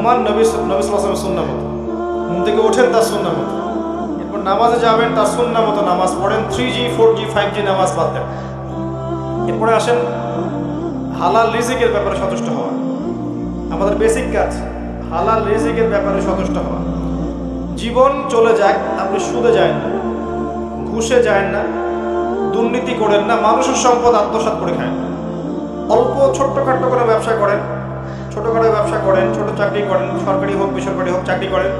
ঘুমান নবী সাল্লাল্লাহু আলাইহি ওয়াসাল্লামের সুন্নাহ মতো, ঘুম থেকে ওঠেন তার সুন্নাহ মতো, এরপর নামাজে যাবেন তার সুন্নাহ মতো নামাজ পড়েন, 3G 4G 5G নামাজ বাদ দেন। এরপরে আসেন হালাল রিজিকের ব্যাপারে সচেষ্ট হওয়া। আমাদের বেসিক কাজ হালাল রিজিকের ব্যাপারে সচেষ্ট হওয়া। জীবন চলে যাক, আপনি সুদে যায় না, ঘুষে যায় না, দুর্নীতি করেন না, মানুষের সম্পদ আত্মসাৎ করে খায় না। অল্প ছোট্টখাট্ট করে ব্যবসা করেন, ছোটোখাটো ব্যবসা করেন, ছোট চাকরি করেন, সরকারি হোক বেসরকারি হোক চাকরি করেন,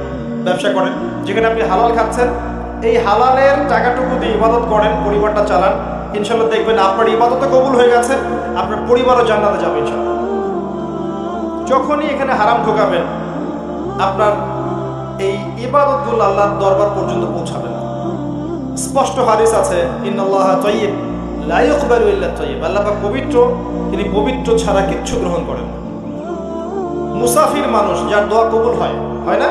ব্যবসা করেন, যেখানে আপনি হালাল খাচ্ছেন, এই হালালের টাকাটুকু দিয়ে ইবাদত করেন, পরিবারটা চালান, ইনশাল্লাহ দেখবেন আপনার ইবাদতও কবুল হয়ে গেছে, আপনার পরিবারও জান্নাতে যাবে ইনশাল্লাহ। যখনই এখানে হারাম ঢোকাবেন, আপনার এই ইবাদতগুলো আল্লাহর দরবার পর্যন্ত পৌঁছাবে না। স্পষ্ট হাদিস আছে, ইন্নাল্লাহা তাইয়্যিব লা ইয়াকবালু ইল্লা তাইয়্যিব, আল্লাহ পাক পবিত্র, তিনি পবিত্র ছাড়া কিচ্ছু গ্রহণ করেন না। মুসাফির মানুষ যার দোয়া কবুল হয়, হয় না?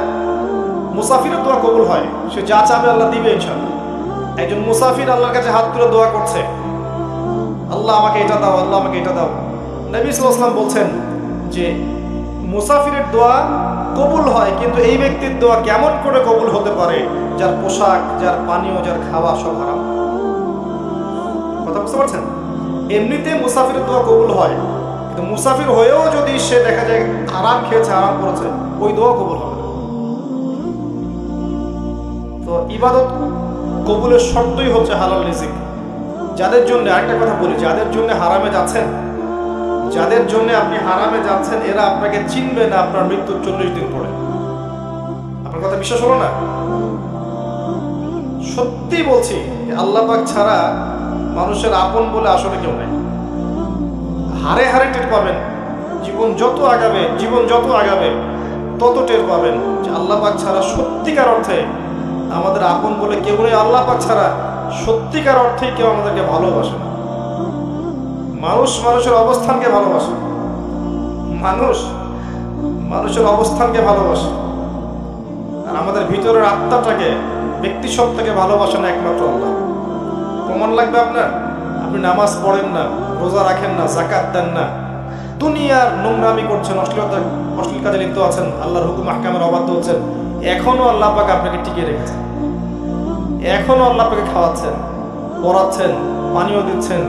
মুসাফিরের দোয়া কবুল হয়, সে যা চাবে আল্লাহ দিবে ইনশাআল্লাহ। একজন মুসাফির আল্লাহর কাছে হাত তুলে দোয়া করছে, আল্লাহ আমাকে এটা দাও, আল্লাহ আমাকে এটা দাও। নবী সাল্লাল্লাহু আলাইহি ওয়াসাল্লাম বলছেন যে মুসাফিরের দোয়া কবুল হয়, কিন্তু এই ব্যক্তির দোয়া কেমন করে কবুল হতে পারে যার পোশাক, যার পানীয়, যার খাওয়া সব হারাম। কথা বুঝতে পারছেন? এমনিতে মুসাফিরের দোয়া কবুল হয়, কিন্তু মুসাফির হয়েও যদি সে দেখা যায় হারাম খেয়েছে, হারাম করেছে, ওই দোয়া কবুল হবে না। তো ইবাদত কবুলের শর্তই হচ্ছে হালাল রিজিক। যাদের জন্য আরেকটা কথা বলি, যাদের জন্য হারামে যাচ্ছেন, যাদের জন্য আপনি হারামে যাচ্ছেন, এরা আপনাকে চিনবে না আপনার মৃত্যুর 40 দিন পরে। আপনার কথা বিশ্বাস হলো না? সত্যি বলছি, আল্লাহ পাক ছাড়া মানুষের আপন বলে আসলে কেউ নাই। হারে হারে টের পাবেন, জীবন যত আগাবে তত টের পাবেন যে আল্লাহ পাক ছাড়া সত্যিকার অর্থে আমাদের আপন বলে কেউ নেই। আল্লাহ পাক ছাড়া সত্যিকার অর্থেই কেউ আমাদেরকে ভালোবাসে না। মানুষের অবস্থানকে ভালোবাসে, মানুষের অবস্থানকে ভালোবাসে, আর আমাদের ভিতরের আত্মাটাকে, ব্যক্তিসত্তাকে ভালোবাসে না একমাত্র আল্লাহ। প্রমাণ লাগবে আপনার? আপনি নামাজ পড়েন না, রোজা রাখেন না, জাকাত দেন না, দুনিয়ার নোংরামি করছেন, অশ্লীল কাজে লিপ্ত আছেন, আল্লাহর হুকুম আহকামের অবাধ্য হচ্ছেন, এখনো আল্লাহ পাক আপনাকে টিকিয়ে রেখেছেন, এখনো আল্লাহ পাকে খাওয়াচ্ছেন, পড়াচ্ছেন, পানীয় দিচ্ছেন,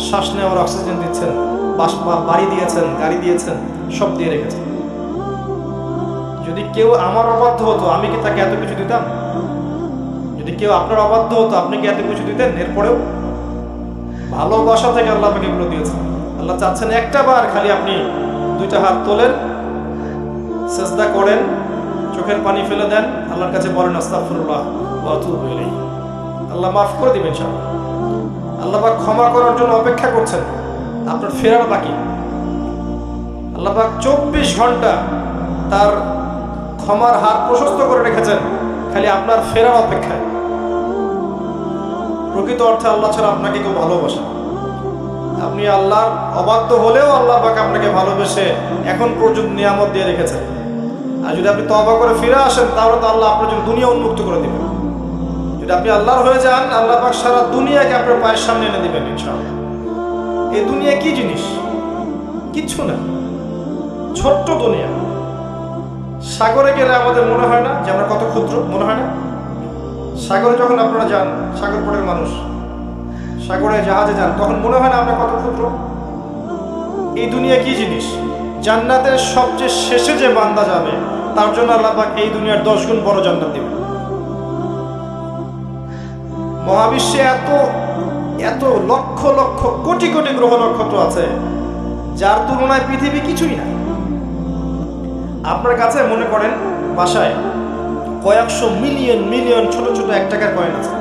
শ্বাস নেওয়ার অক্সিজেন দিচ্ছেন, বাড়ি দিয়েছেন, গাড়ি দিয়েছেন, সব দিয়ে রেখেছেন। যদি কেউ আমার অবাধ্য হতো, আমি কি তাকে এত কিছু দিতাম? যদি কেউ আপনার অবাধ্য হতো, আপনি কি এত কিছু দিতেন? এরপরেও ভালোবাসা থেকে আল্লাহ আপনাকে এগুলো দিয়েছেন। আল্লাহ চাচ্ছেন একটা বার খালি আপনি দুইটা হাত তোলেন, সিজদা করেন, চোখের পানি ফেলে দেন, আল্লাহর কাছে বলেন আস্তাগফিরুল্লাহ ওয়া আতুবু ইলাইহি। আল্লাহ মাফ করে দিবেন ইনশাআল্লাহ। আল্লাহ পাক ক্ষমা করার জন্য অপেক্ষা করছেন, আপনার ফেরার বাকি। আল্লাহ পাক 24 ঘন্টা তার ক্ষমার হাত প্রশস্ত করে রেখেছেন, খালি আপনার ফেরার অপেক্ষায়। প্রকৃত অর্থে আল্লাহ ছাড়া আপনাকে কেউ ভালোবাসে। আপনি আল্লাহর অবাধ্য হলেও আল্লাহ পাক আপনাকে ভালোবেসে এখন পর্যন্ত নিয়ামত দিয়ে রেখেছেন। আর যদি আপনি তওবা করে ফিরে আসেন, তাহলে তো আল্লাহ আপনার জন্য দুনিয়া উন্মুক্ত করে দিবেন। যদি আপনি আল্লাহর হয়ে যান, আল্লাহ পাক সারা দুনিয়াকে আপনার পায়ের সামনে এনে দিবেন ইনশাআল্লাহ। এই দুনিয়া কি জিনিস? কিচ্ছু না, ছোট্ট দুনিয়া। সাগরে গেলে আমাদের মনে হয় না যে আমরা কত ক্ষুদ্র? মনে হয় না? সাগরে যখন আপনারা যান, সাগর পড়ের মানুষ, সাগরে জাহাজে যান, তখন মনে হয় না আমরা কত ক্ষুদ্র? এই দুনিয়া কি জিনিস? জান্নাতের সবচেয়ে শেষে যে বান্দা যাবে, তার জন্য আল্লাহ পাক এই দুনিয়ার 10 গুণ বড় জান্নাত দিবেন। মহাবিশ্বে এত লক্ষ লক্ষ কোটি কোটি গ্রহ নক্ষত্র আছে, যার তুলনায় পৃথিবী কিছুই না। আপনার কাছে মনে করেন বাসায় কয়েকশো মিলিয়ন ছোট ছোট 1 টাকার কয়েন আছে।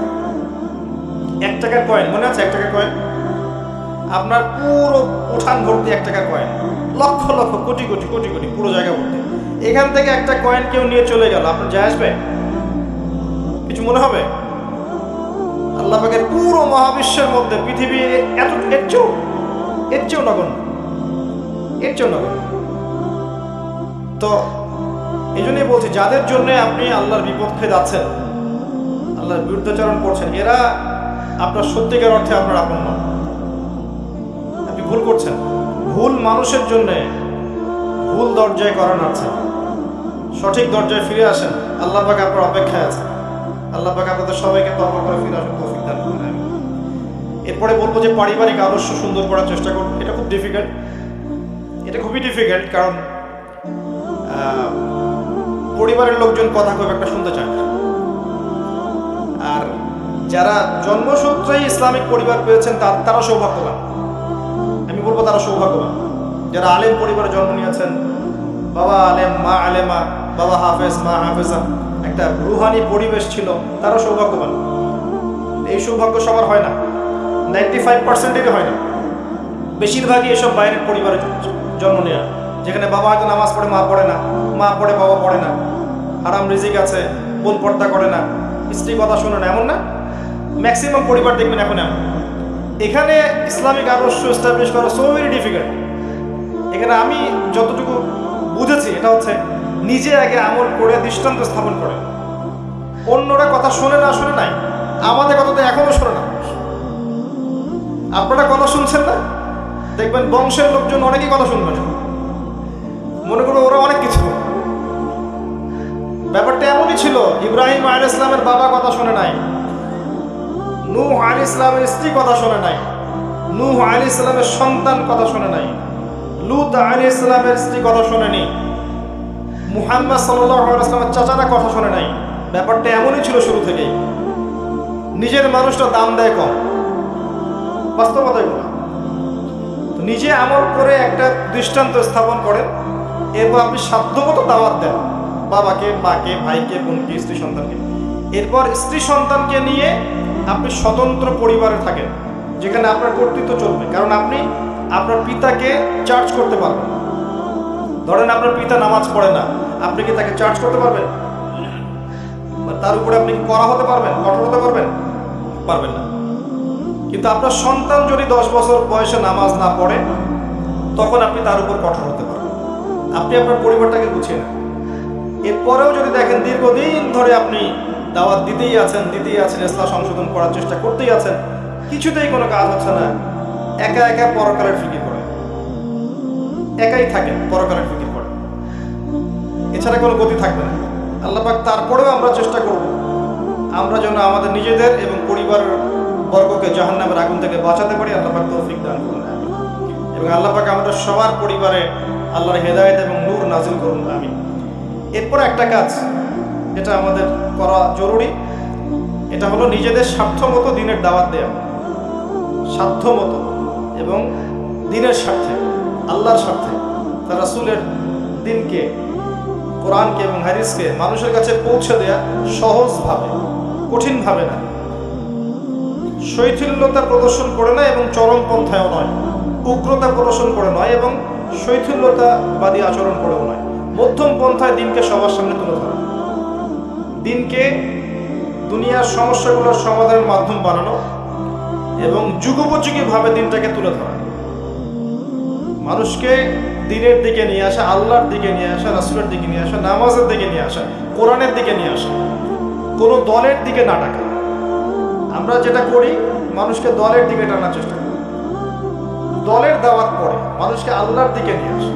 1 টাকার কয়েন মনে আছে? 1 টাকার কয়েন আপনার পুরো উঠান ভর্তি 1 টাকার কয়েন, লক্ষ লক্ষ কোটি কোটি পুরো জায়গা ভর্তি। এখান থেকে একটা কয়েন কেউ নিয়ে চলে গেল, আপনার যায় আসবে? কিছু মনে হবে? আল্লাহ পাকের পুরো মহাবিশ্বের মধ্যে পৃথিবী এর চেয়েও নগণ্য। তো এই জন্যই বলছি, যাদের জন্য আপনি আল্লাহর বিপক্ষে যাচ্ছেন, আল্লাহর বিরুদ্ধাচরণ করছেন, এরা আপনার সত্যিকার অর্থে আপনার আপন নন। আপনি ভুল করছেন, ভুল মানুষের জন্য ভুল দরজায় করা নাড়ছেন। সঠিক দরজায় ফিরে আসেন। আল্লাহ পাক আপনার অপেক্ষায় আছে। আল্লাহ পাক আপনাদের সবাইকে তওবা করে ফিরে আসার তৌফিক দান করুন। আমিন। এরপরে বলবো যে পারিবারিক আদর্শ সুন্দর করার চেষ্টা করুন। এটা খুব ডিফিকাল্ট, এটা খুবই ডিফিকাল্ট, কারণ পরিবারের লোকজন কথা খুব একটা শুনতে চায় না। আর যারা জন্মসূত্রেই ইসলামিক পরিবার পেয়েছেন তারা সৌভাগ্যবান। আমি বলবো তারা সৌভাগ্যবান। যারা আলেম পরিবারে জন্ম নিয়েছেন, বাবা আলেম, মা আলেমা, বাবা হাফেজ, মা হাফেজা, একটা রুহানি পরিবেশ ছিল, তারা সৌভাগ্যবান। এই সৌভাগ্য সবার হয় না, 95%-এরই হয় না। বেশিরভাগই এসব বাইরের পরিবারে জন্ম নেওয়া, যেখানে বাবা হয়তো নামাজ পড়ে মা পড়ে না, মা পড়ে বাবা পড়ে না, হারাম রিজিক আছে, বোন পর্দা করে না, স্ত্রী কথা শোনে না, এমন না? ম্যাক্সিমাম পরিবার দেখবেন এখন এমন। এখানে ইসলামিক আদর্শ এস্টাবলিশ করা সো ভেরি ডিফিকাল্ট। এখানে আমি যতটুকু বুঝেছি এটা হচ্ছে নিজে আগে আমল করে দৃষ্টান্ত স্থাপন করে। অন্যরা কথা শোনে না, শোনে নাই, আমাদের কথা তো এখনো শোনে না। আপনারা কথা শুনছেন না, দেখবেন বংশের লোকজন অনেকেই কথা শুনবেন, মনে করবো ওরা অনেক কিছু। ব্যাপারটা এমনই ছিল, ইব্রাহিম আলাইহিস সালামের বাবা কথা শোনে নাই, নূহ আলাইহিস সালামের স্ত্রী কথা শোনে নাই, নূহ আলাইহিস সালামের সন্তান কথা শোনে নাই, লূত আলাইহিস সালামের স্ত্রী কথা শোনেনি, মুহাম্মদ সাল্লাল্লাহু আলাইহি ওয়াসাল্লামের চাচারা কথা শোনে নাই। ব্যাপারটা এমনই ছিল শুরু থেকেই। নিজের মানুষটা দাম দেয় কম, বাস্তবতা এগুলো। তো নিজে আমল করে একটা দৃষ্টান্ত স্থাপন করেন, এরপর আপনি সাধ্যমতো দাওয়াত দেন বাবাকে, মাকে, ভাইকে, বোনকে, স্ত্রী সন্তানকে। এরপর স্ত্রী সন্তানকে নিয়ে আপনি স্বতন্ত্র পরিবারে থাকেন, যেখানে আপনার কর্তৃত্ব চলবে। কারণ আপনি আপনার পিতাকে চার্জ করতে পারবেন না। ধরেন আপনার পিতা নামাজ পড়ে না, আপনি কি তাকে চার্জ করতে পারবেন? তার উপরে আপনি কি কড়া হতে পারবেন, কঠোর হতে পারবেন? পারবেন না। কিন্তু আপনার সন্তান যদি 10 বছর বয়সে নামাজ না পড়ে, তখন আপনি তার উপর কঠোর হতে পারবেন। আপনি আপনার পরিবারটাকে গুছিয়ে নেন। এরপরেও যদি দেখেন দীর্ঘদিন ধরে আপনি দাওয়াত দিতেই আছেন, ইসলাম সংশোধন করার চেষ্টা করতেই আছেন, কিছুতেই কোনো কাজ হচ্ছে না, একা একা পরকালের ফিকির করেন, একাই থাকেন, পরকালের ফিকির করেন, এছাড়া কোনো গতি থাকবে না। আল্লাহ পাক তারপরেও আমরা চেষ্টা করব আমরা যেন আমাদের নিজেদের এবং পরিবার বর্গকে জাহান্নামের আগুন থেকে বাঁচাতে পারি। আল্লাহ পাক তৌফিক দান করুন এবং আল্লাহ পাক আমাদের সবার পরিবারে আল্লাহর হেদায়েত এবং নূর নাজিল করুন। আমিন। এরপর একটা কাজ যেটা আমাদের করা জরুরি, এটা হলো নিজেদের স্বার্থ মতো দিনের দাওয়াত দেওয়া। সাধ্য মতো এবং দিনের স্বার্থে, আল্লাহর স্বার্থে, তার রাসূলের দিনকে, কোরআনকে এবং হাদিসকে মানুষের কাছে পৌঁছে দেয়া, সহজভাবে, কঠিনভাবে না, শৈথিল্যতা প্রদর্শন করে না এবং চরমপন্থায়ও নয়, উগ্রতা প্রদর্শন করে নয় এবং শৈথিল্যতাবাদী আচরণ করেও নয়, মধ্যম পন্থায় দিনকে সবার সামনে তুলে ধরা, দিনকে দুনিয়ার সমস্যাগুলোর সমাধানের মাধ্যম বানানো এবং যুগোপযোগীভাবে দিনটাকে তুলে ধরা, মানুষকে দিনের দিকে নিয়ে আসা, আল্লাহর দিকে নিয়ে আসা, রাসূলের দিকে নিয়ে আসা, নামাজের দিকে নিয়ে আসা, কোরআনের দিকে নিয়ে আসা, কোনো দলের দিকে না ডাকা। আমরা যেটা করি, মানুষকে দলের দিকে টানার চেষ্টা করি, দলের দাওয়াত পড়ে মানুষকে আল্লাহর দিকে নিয়ে আসে।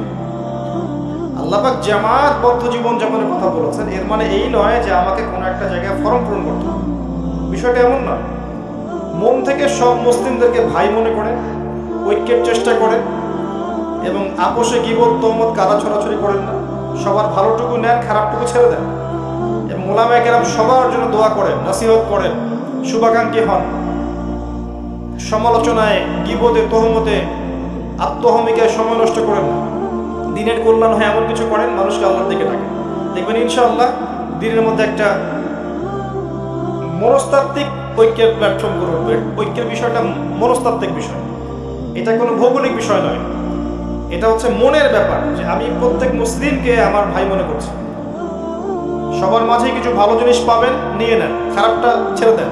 আল্লাহ পাক জামাতবদ্ধ জীবনযাপনের কথা বলেছেন, এর মানে এই নয় যে আমাকে কোনো একটা জায়গায় ফরম পূরণ করতে হবে। বিষয়টা এমন না। মন থেকে সব মুসলিমদেরকে ভাই মনে করে ঐক্যের চেষ্টা করেন এবং আপোষে গীবত, তহমত, কাদা ছড়াছড়ি করেন না। সবার ভালোটুকু নেন, খারাপটুকু ছেড়ে দেন এবং উলামায়ে কেরাম সবার জন্য দোয়া করেন, নসিহত করেন, শুভাকাঙ্ক্ষী হন। সমালোচনায়, গীবতে, তহমতে, আত্মহমিকায় সময় নষ্ট করেন না। দিনের কল্যাণ হয় এমন কিছু করেন, মানুষকে আল্লাহর দিকে ডাকেন। দেখবেন ইনশাআল্লাহ দিনের মধ্যে একটা মনস্তাত্ত্বিক ঐক্যের প্ল্যাটফর্ম গড়ে উঠবে। ঐক্যের বিষয়টা মনস্তাত্ত্বিক বিষয়, এটা কোনো ভৌগোলিক বিষয় নয়। এটা হচ্ছে মনের ব্যাপার, যে আমি প্রত্যেক মুসলিমকে আমার ভাই মনে করছি। সবার মাঝে কিছু ভালো জিনিস পাবেন, নিয়ে নেন, খারাপটা ছেড়ে দেন।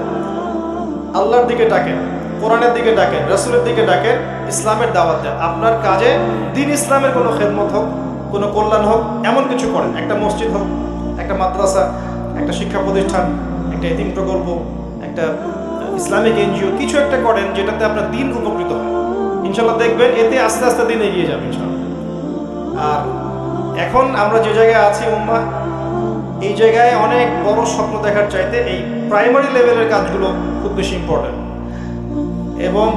আল্লাহর দিকে ডাকেন, কোরআনের দিকে ডাকেন, রাসূলের দিকে ডাকেন, ইসলামের দাওয়াত দেন। আপনার কাজে দিন ইসলামের কোনো খেদমত হোক, কোনো কল্যাণ হোক, এমন কিছু করেন। একটা মসজিদ হোক, একটা মাদ্রাসা, একটা শিক্ষা প্রতিষ্ঠান, একটা এতিম প্রকল্প, একটা ইসলামিক এনজিও, কিছু একটা করেন যেটাতে আপনার দিন উপকৃত হয়। ইনশাল্লাহ দেখবেন এতে আস্তে আস্তে দিন এগিয়ে যাবে ইনশাল্লাহ। আর এখন আমরা যে জায়গায় আছি, উম্মাহ এই জায়গায় অনেক বড় স্বপ্ন দেখার চাইতে এই প্রাইমারি লেভেলের কাজগুলো খুব বেশি ইম্পর্টেন্ট। এবং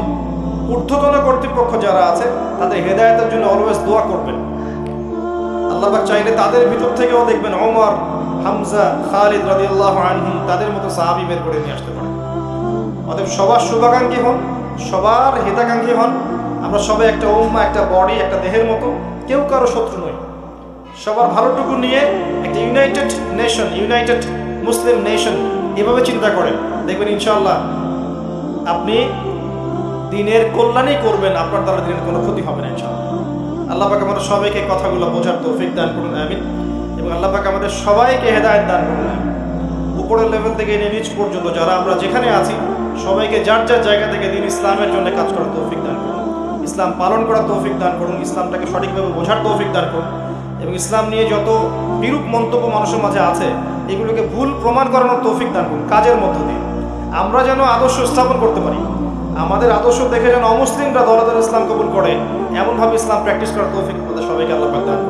ঊর্ধ্বতন কর্তৃপক্ষ যারা আছে তাদের হেদায়েতের জন্য অলওয়েজ দোয়া করবেন। আল্লাহ পাক চাইলে তাদের ভিতর থেকেও দেখবেন ওমর, হামজা, খালিদ রাদিয়াল্লাহু আনহুম তাদের মতো সাহাবী বের করে নিয়ে আসতে পারে। অতএব সবার শুভাকাঙ্ক্ষী হন, সবার হিতাকাঙ্ক্ষী হন। আমরা সবাই একটা উম্মাহ, একটা বডি, একটা দেহের মতো, কেউ কারো শত্রু নই। সবার ভালোটুকু নিয়ে একটা ইউনাইটেড নেশন, ইউনাইটেড মুসলিম নেশন এভাবে চিন্তা করেন, দেখবেন ইনশাআল্লাহ আপনি দিনের কল্যাণই করবেন, আপনার দ্বারা দিনের কোনো ক্ষতি হবে না ইনশাআল্লাহ। আল্লাহ পাক আমাদের সবাইকে কথাগুলো বোঝার তৌফিক দান করুন, আমিন। এবং আল্লাহ পাক আমাদের সবাইকে হেদায়েত দান করুন, আমিন। উপরের লেভেল থেকে নিচ পর্যন্ত যারা আমরা যেখানে আছি সবাইকে যার যার জায়গা থেকে দিন ইসলামের জন্য কাজ করার তৌফিক দান করুন, ইসলাম পালন করার তৌফিক দান করুন, ইসলামটাকে সঠিকভাবে বোঝার তৌফিক দান করুন। এবং ইসলাম নিয়ে যত বিরূপ মন্তব্য মানুষের মাঝে আছে এগুলোকে ভুল প্রমাণ করানোর তৌফিক দান করুন কাজের মধ্য দিয়ে। আমরা যেন আদর্শ স্থাপন করতে পারি, আমাদের আদর্শ দেখে যেন অমুসলিমরা দলাদল ইসলাম কবুল করে, এমনভাবে ইসলাম প্র্যাকটিস করার তৌফিক আমাদের সবাইকে আল্লাহ পাক দান করুন।